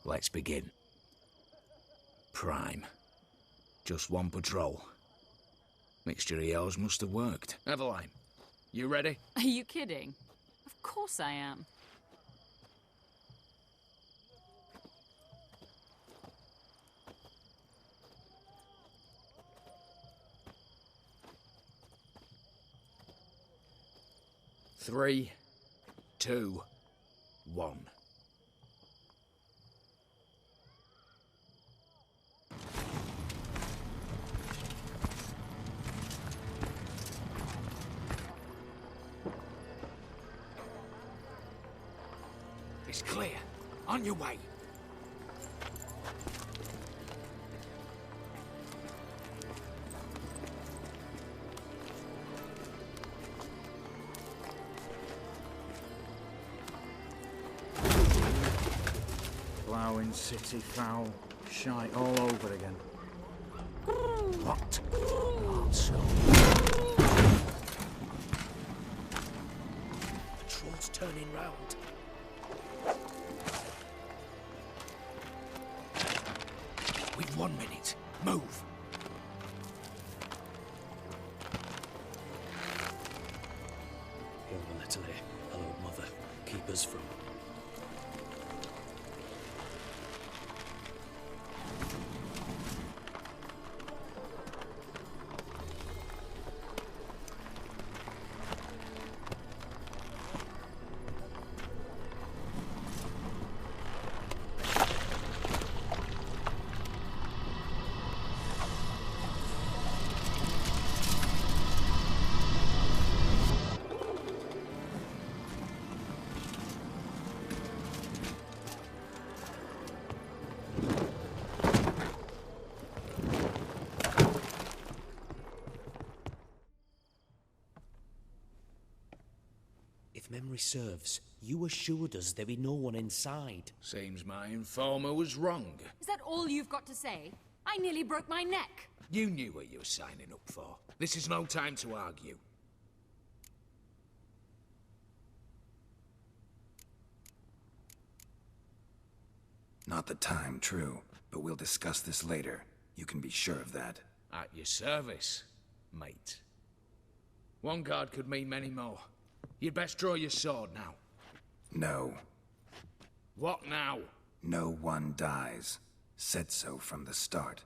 Let's begin. Prime. Just one patrol. Mixture of yours must have worked. Eveline, you ready? Are you kidding? Of course I am. Three, two, one. It's clear. On your way. Ploughing city foul. Shite all over again. What? Not so. Patrol's turning round. We've 1 minute. Move. Hail the little hello, mother. Keep us from. If memory serves, you assured us there be no one inside. Seems my informer was wrong. Is that all you've got to say? I nearly broke my neck. You knew what you were signing up for. This is no time to argue. Not the time, true. But we'll discuss this later. You can be sure of that. At your service, mate. One guard could mean many more. You'd best draw your sword now. No. What now? No one dies. Said so from the start.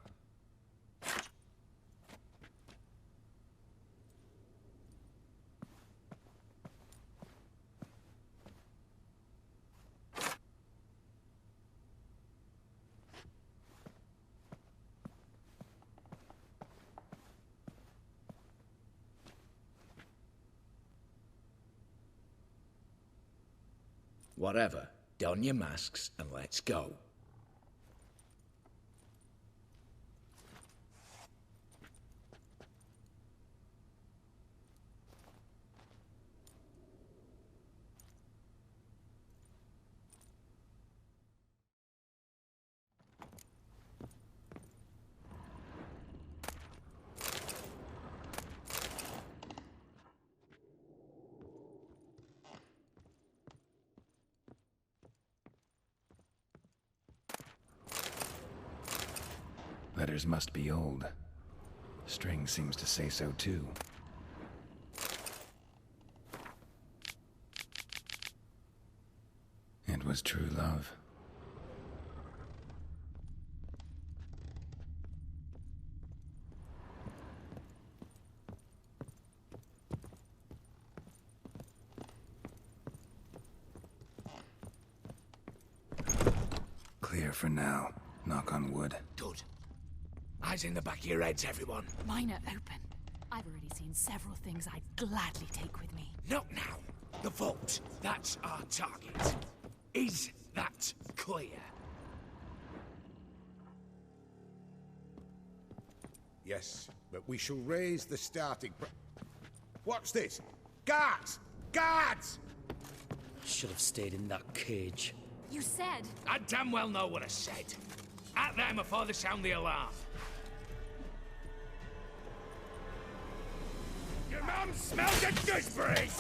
Whatever. Don your masks and let's go. Letters must be old. String seems to say so too. It was true love. Clear for now. Knock on wood. Good. Eyes in the back of your heads, everyone. Mine are open. I've already seen several things I'd gladly take with me. Not now. The vault. That's our target. Is that clear? Yes, but we shall raise the starting What's this? Guards! Guards! Should have stayed in that cage. You said... I damn well know what I said. At them before they sound the alarm. Your mum smelled the gooseberries!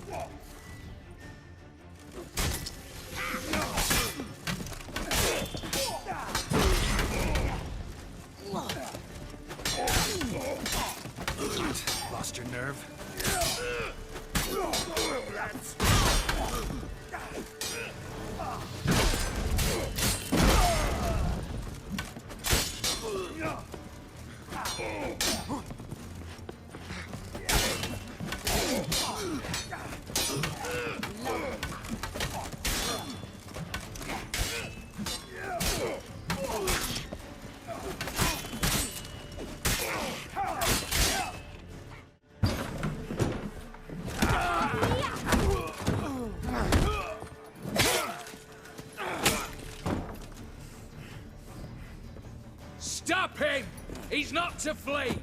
What? Lost your nerve? Stop him! He's not to flee!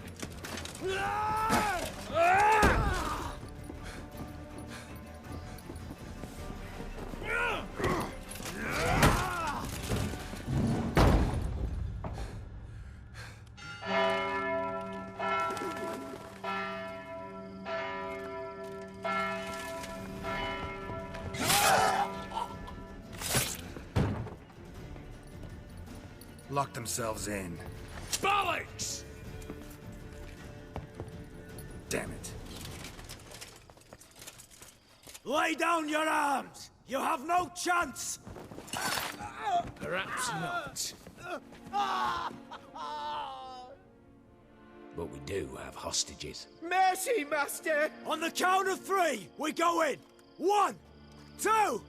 Lock themselves in. Bollocks! Damn it. Lay down your arms! You have no chance! Perhaps not. But we do have hostages. Mercy, master! On the count of 3, we go in! 1, 2!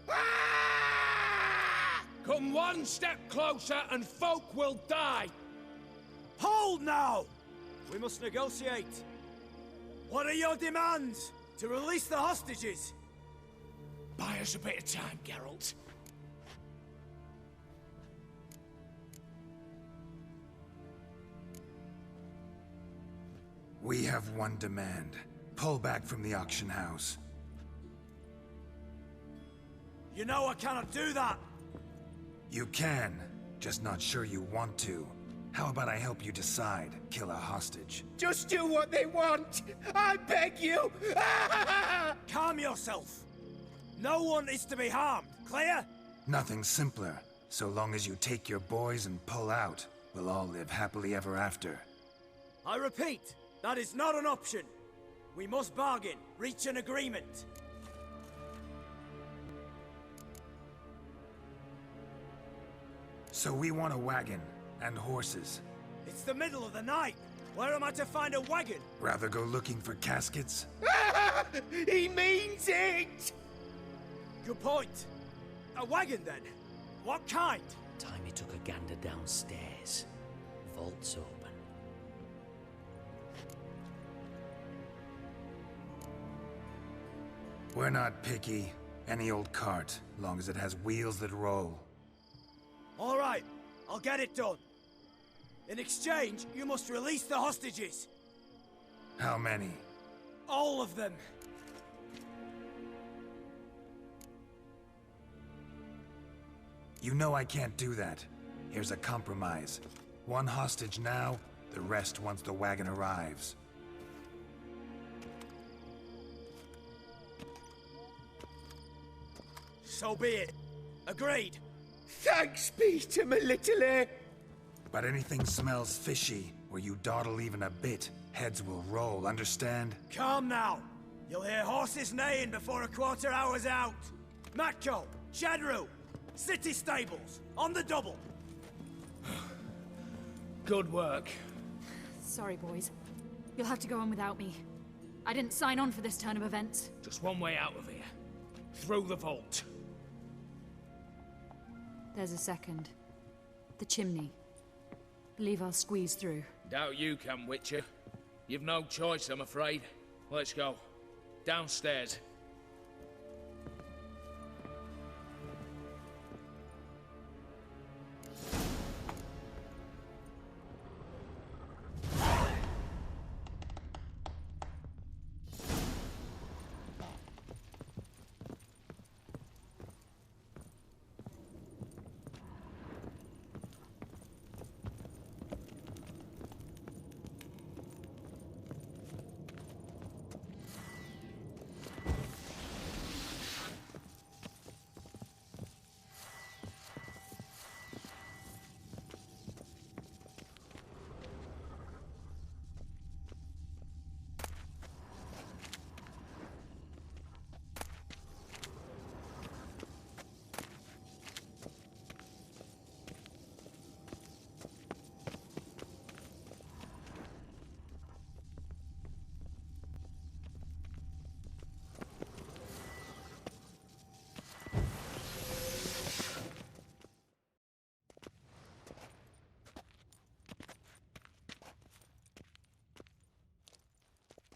Come one step closer and folk will die! Hold now! We must negotiate. What are your demands? To release the hostages? Buy us a bit of time, Geralt. We have one demand. Pull back from the auction house. You know I cannot do that! You can, just not sure you want to. How about I help you decide? Kill a hostage. Just do what they want! I beg you! Calm yourself! No one is to be harmed, clear? Nothing simpler. So long as you take your boys and pull out, we'll all live happily ever after. I repeat, that is not an option. We must bargain, reach an agreement. So we want a wagon, and horses. It's the middle of the night. Where am I to find a wagon? Rather go looking for caskets? He means it! Good point. A wagon, then? What kind? Timey took a gander downstairs. Vault's open. We're not picky. Any old cart, long as it has wheels that roll. All right, I'll get it done. In exchange, you must release the hostages. How many? All of them. You know I can't do that. Here's a compromise. One hostage now, the rest once the wagon arrives. So be it. Agreed. Thanks be to my little But anything smells fishy, where you dawdle even a bit, heads will roll, understand? Calm now. You'll hear horses neighing before a quarter hour's out. Matco, Shadru, city stables, on the double. Good work. Sorry, boys. You'll have to go on without me. I didn't sign on for this turn of events. Just one way out of here. Through the vault. There's a second. The chimney. Believe I'll squeeze through. Doubt you can, Witcher. You've no choice, I'm afraid. Let's go. Downstairs.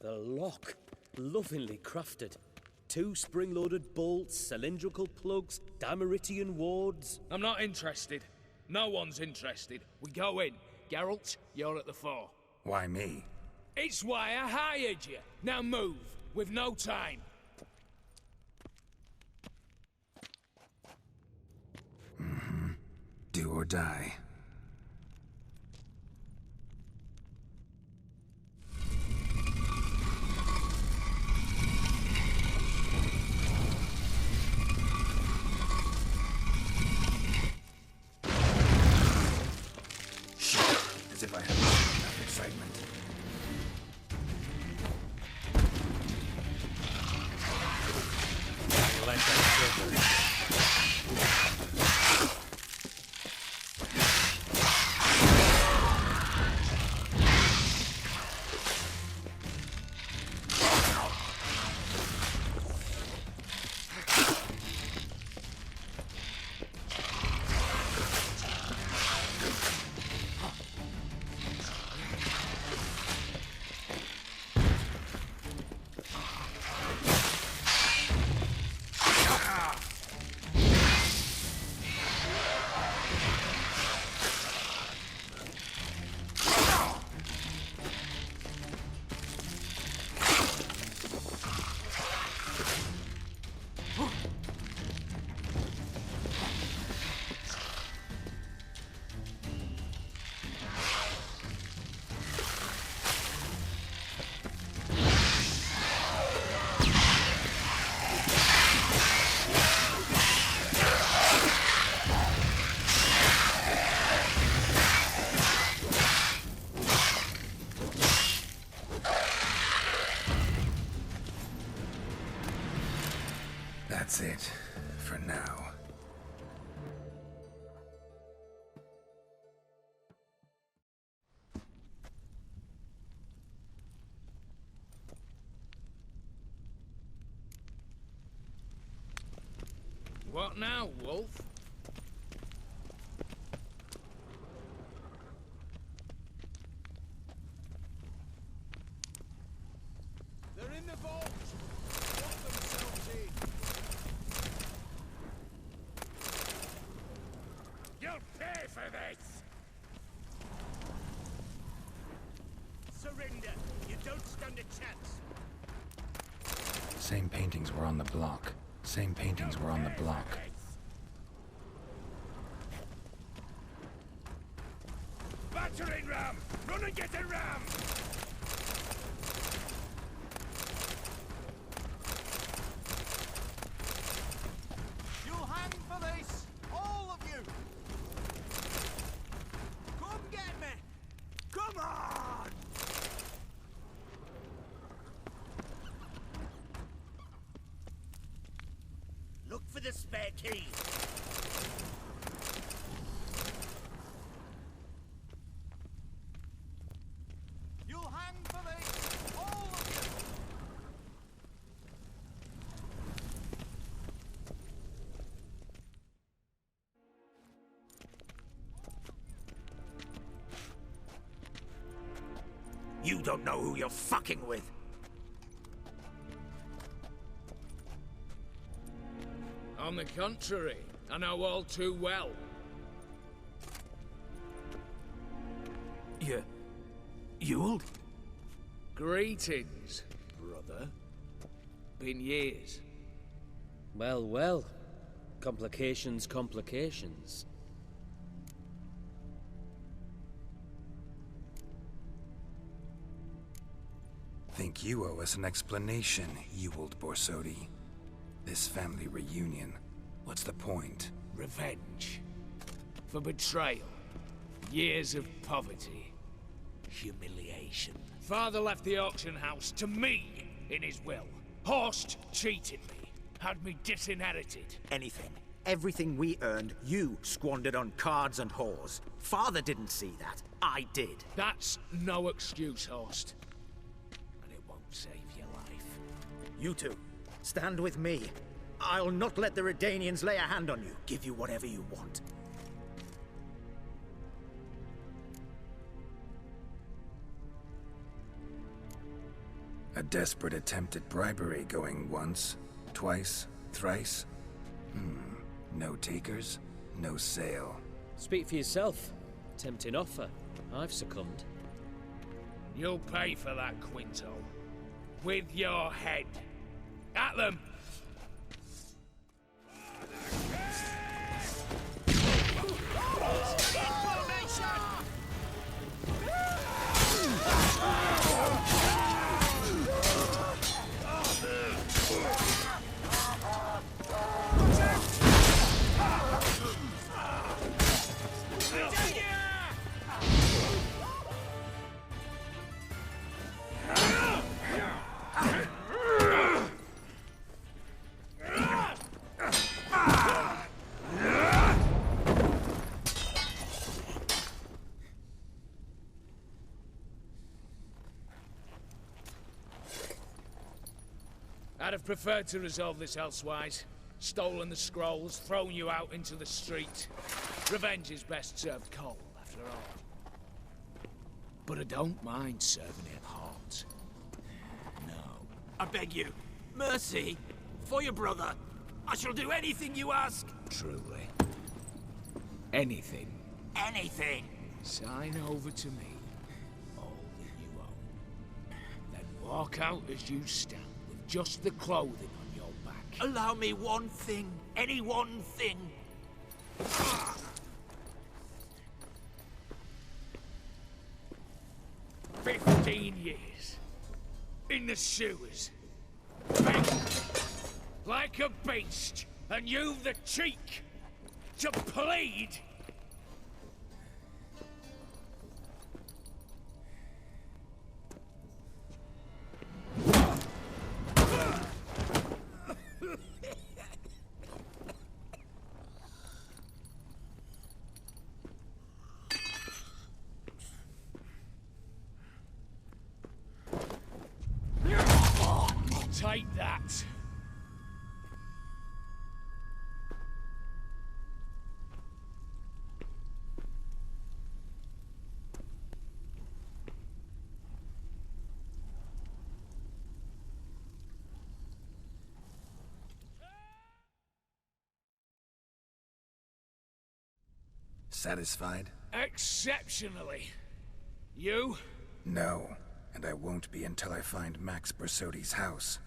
The lock. Lovingly crafted. 2 spring-loaded bolts, cylindrical plugs, Dameritian wards. I'm not interested. No one's interested. We go in. Geralt, you're at the fore. Why me? It's why I hired you. Now move. We've no time. Do or die. As if I hadn't seen enough excitement. Like that. That's it, for now. What now, Wolf? They're in the vault! Lock themselves in! You'll pay for this! Surrender! You don't stand a chance! Same paintings were on the block. Same paintings were on the block. Battering ram! Run and get a ram! You'll hang for this! All of you! Come get me! Come on! Look for the spare key! You'll hang for this! All of you! You don't know who you're fucking with. On the contrary, I know all too well. You'll? Greetings, brother. Been years. Well, well. Complications, complications. Think you owe us an explanation, you old Borsodi. This family reunion, what's the point? Revenge. For betrayal. Years of poverty. Humiliation. Father left the auction house to me in his will. Horst cheated me. Had me disinherited. Anything. Everything we earned, you squandered on cards and whores. Father didn't see that. I did. That's no excuse, Horst. And it won't save your life. You two, stand with me. I'll not let the Redanians lay a hand on you. Give you whatever you want. A desperate attempt at bribery going once, twice, thrice? No takers, no sale. Speak for yourself. Tempting offer. I've succumbed. You'll pay for that, Quinto. With your head. At them! I'd have preferred to resolve this elsewise. Stolen the scrolls, thrown you out into the street. Revenge is best served cold, after all. But I don't mind serving it hot. No. I beg you, mercy, for your brother. I shall do anything you ask. Truly. Anything. Anything. Sign over to me all that you own. Then walk out as you stand, with just the clothing on your back. Allow me one thing. Any one thing. 15 years. In the sewers. Begging. Like a beast. And you've the cheek to plead. Take that. Satisfied? Exceptionally. You? No, and I won't be until I find Max Borsodi's house.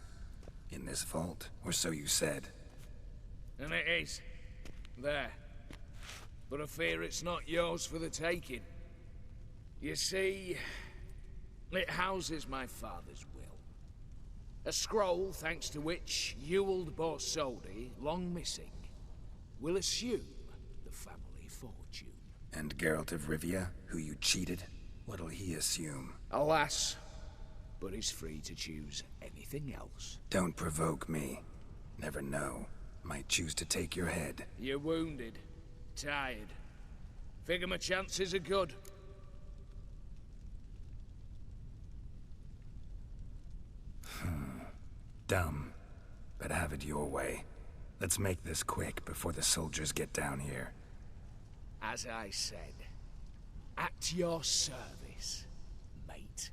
In this vault, or so you said. And it is. There. But I fear it's not yours for the taking. You see, it houses my father's will. A scroll thanks to which Ewald Borsodi, long missing, will assume the family fortune. And Geralt of Rivia, who you cheated, what'll he assume? Alas, but he's free to choose anything else. Don't provoke me. Never know. Might choose to take your head. You're wounded. Tired. Figure my chances are good. Dumb. But have it your way. Let's make this quick before the soldiers get down here. As I said, at your service, mate.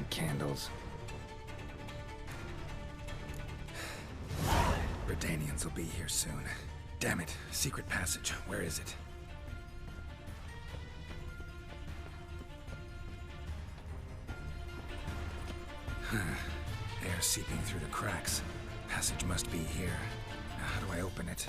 candles. Redanians will be here soon. Damn it. Secret passage. Where is it? Air seeping through the cracks. Passage must be here. Now, how do I open it?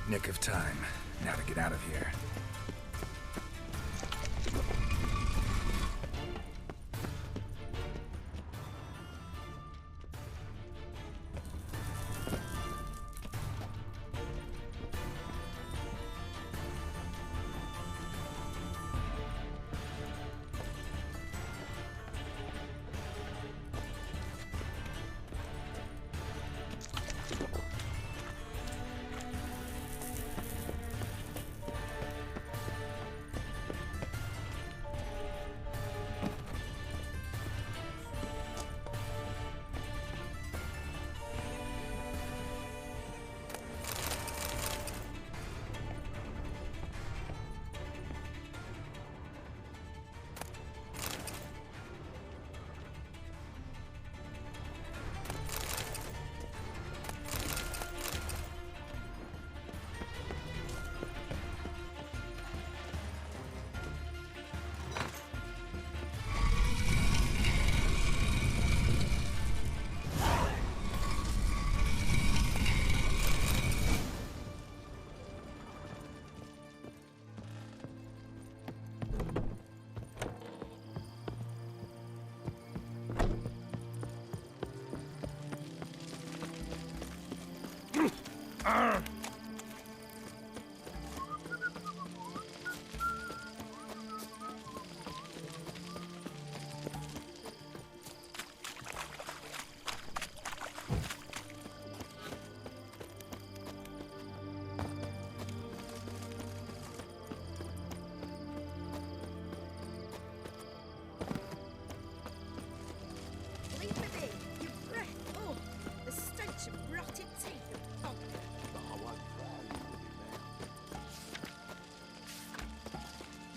Nick of time. Now to get out of here.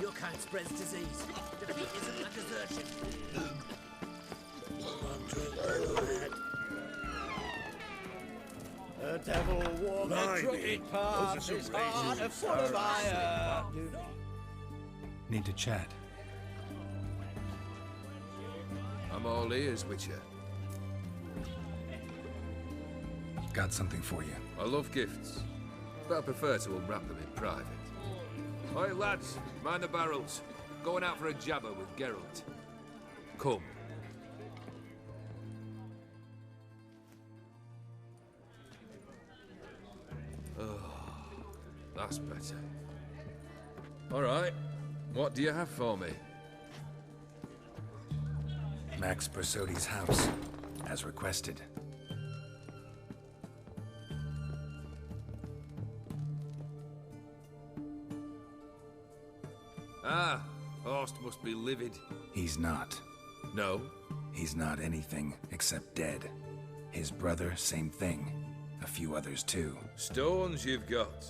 Your kind spreads disease. Defeat isn't a desertion. The devil walked a crooked path, his heart a full of iron. Need to chat. I'm all ears, Witcher. Got something for you. I love gifts, but I prefer to unwrap them in private. Oi, lads, mind the barrels. Going out for a jabber with Geralt. Come. Oh, that's better. All right, what do you have for me? Max Borsodi's house, as requested. Ah, Horst must be livid. He's not. No? He's not anything except dead. His brother, same thing. A few others too. Stones you've got.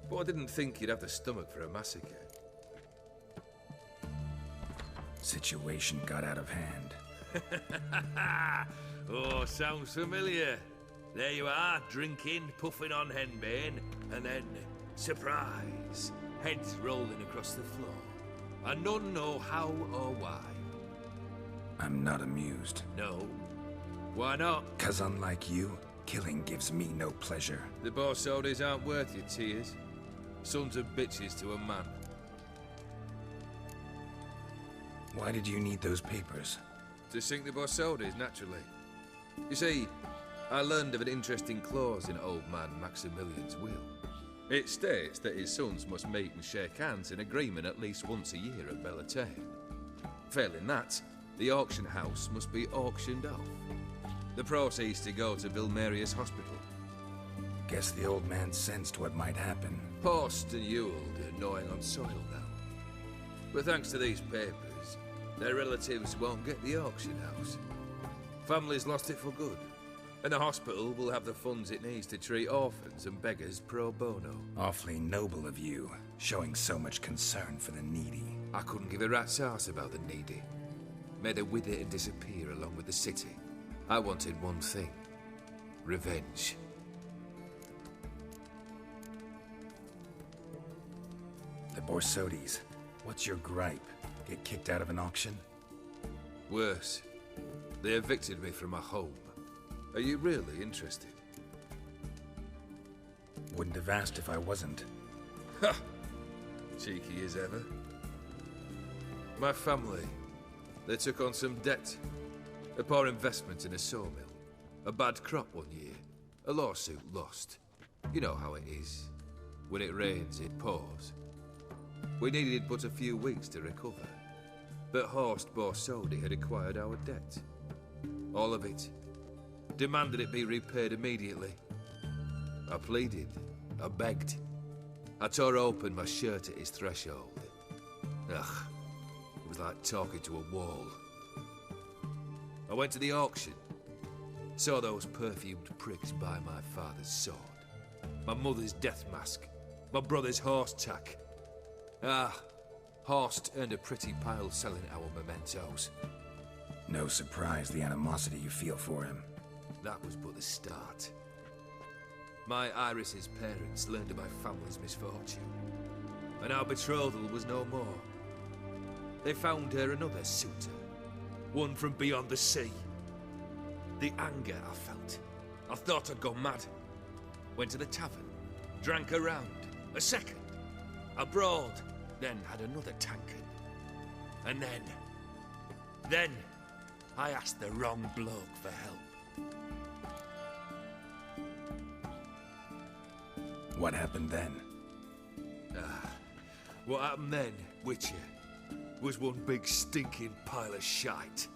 But I didn't think you'd have the stomach for a massacre. Situation got out of hand. Oh, sounds familiar. There you are, drinking, puffing on henbane, and then, surprise, heads rolling across the floor. And none know how or why. I'm not amused. No? Why not? 'Cause unlike you, killing gives me no pleasure. The Borsodis aren't worth your tears. Sons of bitches to a man. Why did you need those papers? To sink the Borsodis, naturally. You see, I learned of an interesting clause in old man Maximilian's will. It states that his sons must meet and shake hands in agreement at least once a year at Bellatane. Failing that, the auction house must be auctioned off. The proceeds to go to Vilmerius Hospital. Guess the old man sensed what might happen. Post and Ewald are gnawing on soil now. But thanks to these papers, their relatives won't get the auction house. Families lost it for good. And the hospital will have the funds it needs to treat orphans and beggars pro bono. Awfully noble of you, showing so much concern for the needy. I couldn't give a rat's ass about the needy. Made her wither and disappear along with the city. I wanted one thing. Revenge. The Borsodis. What's your gripe? Get kicked out of an auction? Worse. They evicted me from my home. Are you really interested? Wouldn't have asked if I wasn't. Ha! Cheeky as ever. My family, they took on some debt. A poor investment in a sawmill. A bad crop one year. A lawsuit lost. You know how it is. When it rains, it pours. We needed but a few weeks to recover. But Horst Borsodi had acquired our debt. All of it. Demanded it be repaid immediately. I pleaded. I begged. I tore open my shirt at his threshold. Ugh. It was like talking to a wall. I went to the auction. Saw those perfumed pricks buy my father's sword. My mother's death mask. My brother's horse tack. Ah, Horst earned a pretty pile selling our mementos. No surprise the animosity you feel for him. That was but the start. My Iris's parents learned of my family's misfortune, and our betrothal was no more. They found her another suitor, one from beyond the sea. The anger I felt, I thought I'd gone mad. Went to the tavern, drank a round, a second, a broad, then had another tankard. And then I asked the wrong bloke for help. What happened then? What happened then, Witcher, was one big stinking pile of shite.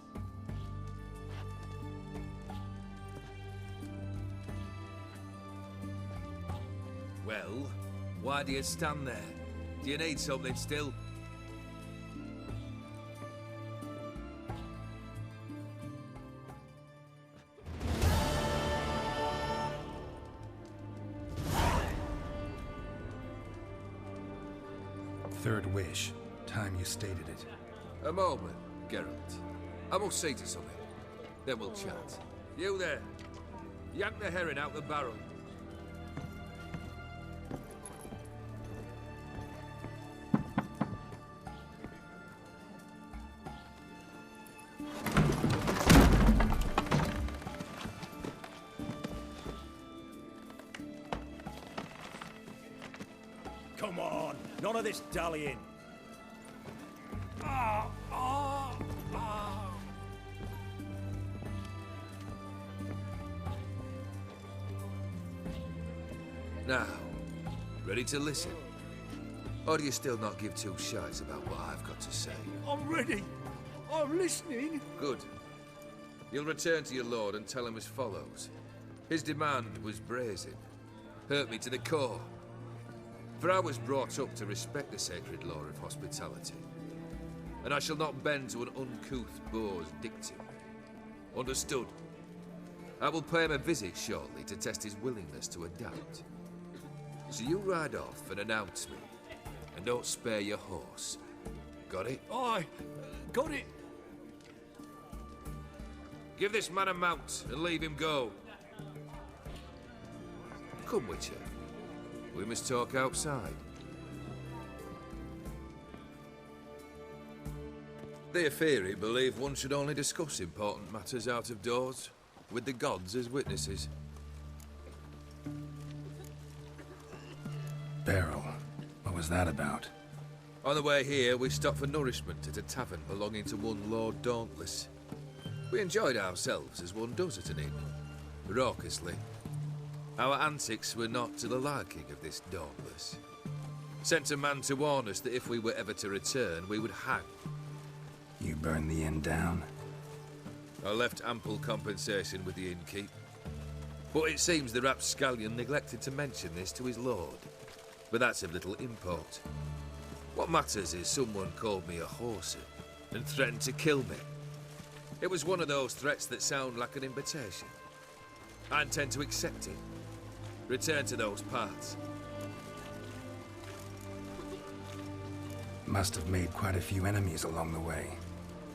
Well, why do you stand there? Do you need something still? Third wish. Time you stated it. A moment, Geralt. I must say to something. Then we'll chat. You there. Yank the herring out the barrel. Come on, none of this dallying. Now, ready to listen? Or do you still not give two shites about what I've got to say? I'm ready. I'm listening. Good. You'll return to your lord and tell him as follows. His demand was brazen. Hurt me to the core. For I was brought up to respect the sacred law of hospitality. And I shall not bend to an uncouth boor's dictum. Understood? I will pay him a visit shortly to test his willingness to adapt. So you ride off and announce me. And don't spare your horse. Got it? Aye, got it. Give this man a mount and leave him go. Come, Witcher. We must talk outside. The Aetheri believe one should only discuss important matters out of doors, with the gods as witnesses. Beryl, what was that about? On the way here, we stopped for nourishment at a tavern belonging to one Lord Dauntless. We enjoyed ourselves as one does at an inn, raucously. Our antics were not to the liking of this Dauntless. Sent a man to warn us that if we were ever to return, we would hang. You burned the inn down? I left ample compensation with the innkeep. But it seems the rapscallion neglected to mention this to his lord. But that's of little import. What matters is someone called me a whoreson and threatened to kill me. It was one of those threats that sound like an invitation. I intend to accept it. Return to those parts. Must have made quite a few enemies along the way.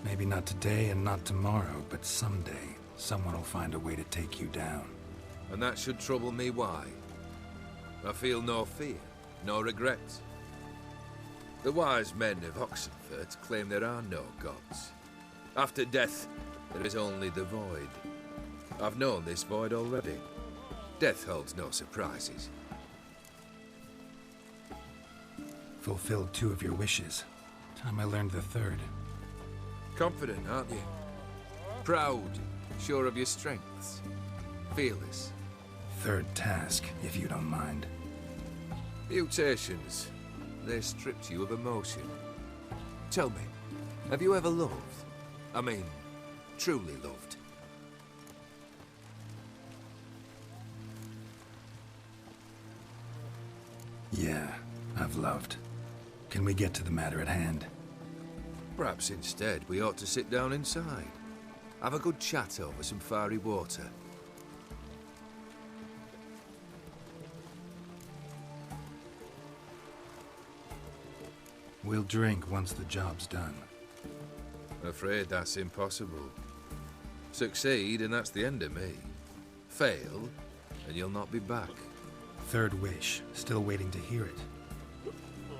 Maybe not today and not tomorrow, but someday, someone will find a way to take you down. And that should trouble me why? I feel no fear, no regrets. The wise men of Oxenfurt claim there are no gods. After death, there is only the void. I've known this void already. Death holds no surprises. Fulfilled 2 of your wishes. Time I learned the 3rd. Confident, aren't you? Proud, sure of your strengths. Fearless. 3rd task, if you don't mind. Mutations. They stripped you of emotion. Tell me, have you ever loved? I mean, truly loved? Yeah, I've loved. Can we get to the matter at hand? Perhaps instead we ought to sit down inside. Have a good chat over some fiery water. We'll drink once the job's done. Afraid that's impossible. Succeed and that's the end of me. Fail and you'll not be back. 3rd wish. Still waiting to hear it.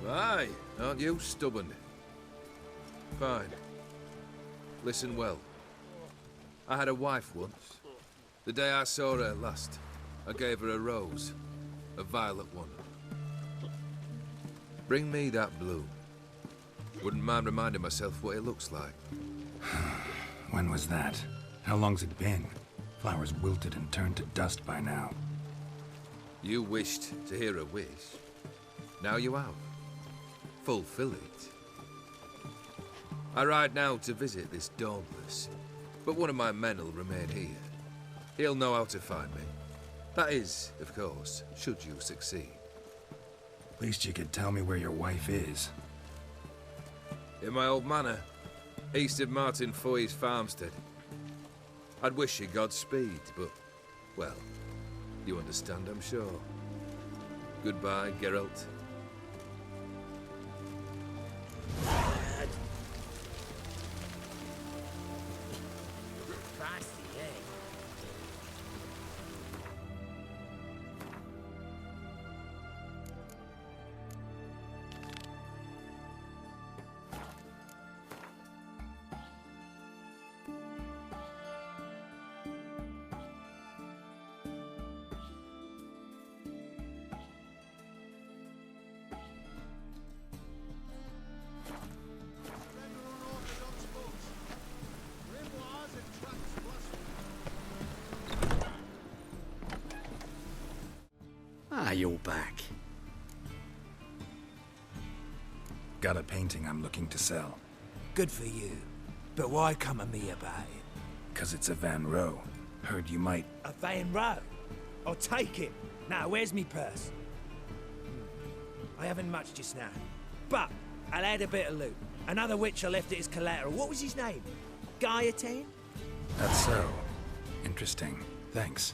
Aye, aren't you stubborn? Fine. Listen well. I had a wife once. The day I saw her last, I gave her a rose. A violet one. Bring me that bloom. Wouldn't mind reminding myself what it looks like. When was that? How long's it been? Flowers wilted and turned to dust by now. You wished to hear a wish. Now you have. Fulfill it. I ride now to visit this Dauntless, but one of my men will remain here. He'll know how to find me. That is, of course, should you succeed. Least you could tell me where your wife is. In my old manor, east of Martin Foy's farmstead. I'd wish you Godspeed, but, well, you understand, I'm sure. Goodbye, Geralt. Ah, you're back. Got a painting I'm looking to sell. Good for you. But why come at me about it? 'Cause it's a Van Row. Heard you might... A Van Row? I'll take it. Now, where's me purse? I haven't much just now. But I'll add a bit of loot. Another witch I left at his collateral. What was his name? Guillotine? That's so. Interesting. Thanks.